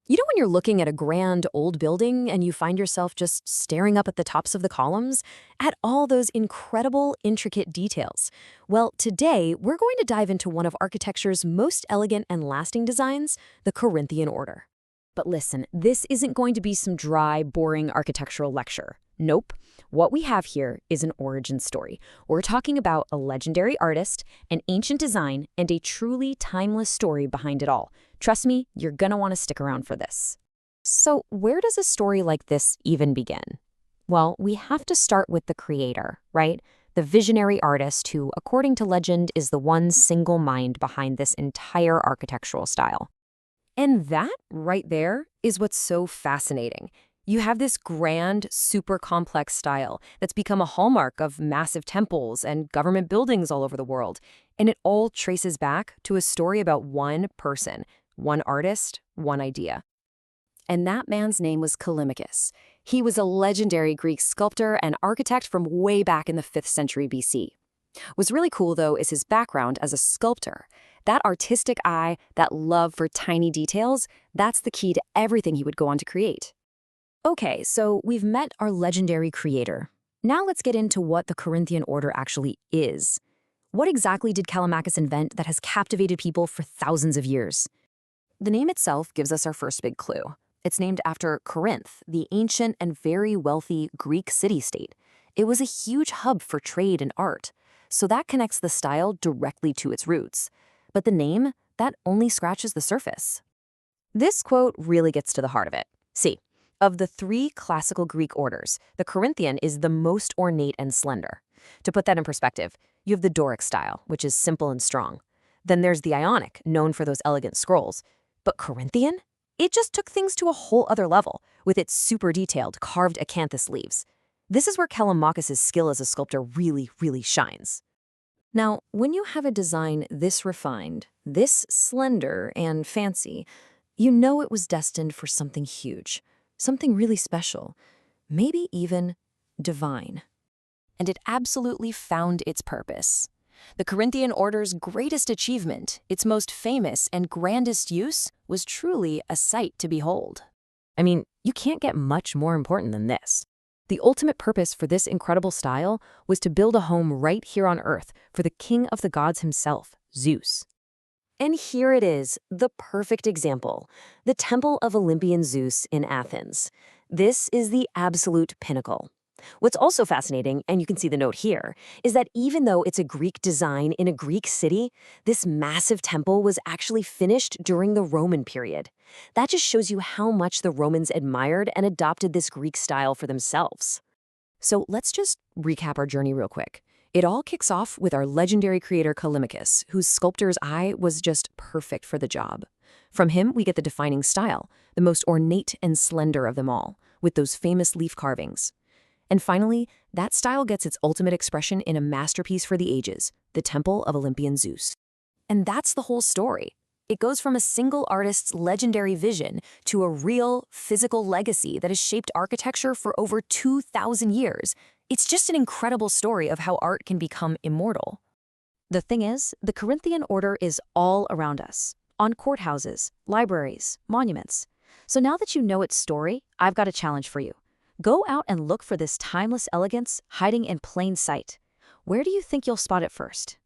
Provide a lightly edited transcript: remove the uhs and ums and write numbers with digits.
You know when you're looking at a grand old building and you find yourself just staring up at the tops of the columns at all those incredible, intricate details? Well, today we're going to dive into one of architecture's most elegant and lasting designs, the Corinthian order. But listen, this isn't going to be some dry, boring architectural lecture. Nope. What we have here is an origin story. We're talking about a legendary artist, an ancient design, and a truly timeless story behind it all. Trust me, you're gonna want to stick around for this. So, where does a story like this even begin? Well, we have to start with the creator, right? The visionary artist who, according to legend, is the one single mind behind this entire architectural style. And that, right there, is what's so fascinating. You have this grand, super complex style that's become a hallmark of massive temples and government buildings all over the world. And it all traces back to a story about one person, one artist, one idea. And that man's name was Callimachus. He was a legendary Greek sculptor and architect from way back in the 5th century BC. What's really cool, though, is his background as a sculptor. That artistic eye, that love for tiny details, that's the key to everything he would go on to create. Okay, so we've met our legendary creator. Now let's get into what the Corinthian order actually is. What exactly did Callimachus invent that has captivated people for thousands of years? The name itself gives us our first big clue. It's named after Corinth, the ancient and very wealthy Greek city-state. It was a huge hub for trade and art, so that connects the style directly to its roots. But the name, that only scratches the surface. This quote really gets to the heart of it. See, of the 3 classical Greek orders, the Corinthian is the most ornate and slender. To put that in perspective, you have the Doric style, which is simple and strong. Then there's the Ionic, known for those elegant scrolls. But Corinthian? It just took things to a whole other level, with its super detailed, carved acanthus leaves. This is where Callimachus' skill as a sculptor really shines. Now, when you have a design this refined, this slender and fancy, you know it was destined for something huge. Something really special, maybe even divine. And it absolutely found its purpose. The Corinthian order's greatest achievement, its most famous and grandest use, was truly a sight to behold. I mean, you can't get much more important than this. The ultimate purpose for this incredible style was to build a home right here on Earth for the king of the gods himself, Zeus. And here it is, the perfect example, the Temple of Olympian Zeus in Athens. This is the absolute pinnacle. What's also fascinating, and you can see the note here, is that even though it's a Greek design in a Greek city, this massive temple was actually finished during the Roman period. That just shows you how much the Romans admired and adopted this Greek style for themselves. So let's just recap our journey real quick. It all kicks off with our legendary creator Callimachus, whose sculptor's eye was just perfect for the job. From him, we get the defining style, the most ornate and slender of them all, with those famous leaf carvings. And finally, that style gets its ultimate expression in a masterpiece for the ages, the Temple of Olympian Zeus. And that's the whole story. It goes from a single artist's legendary vision to a real, physical legacy that has shaped architecture for over 2,000 years. It's just an incredible story of how art can become immortal. The thing is, the Corinthian order is all around us, on courthouses, libraries, monuments. So now that you know its story, I've got a challenge for you. Go out and look for this timeless elegance hiding in plain sight. Where do you think you'll spot it first?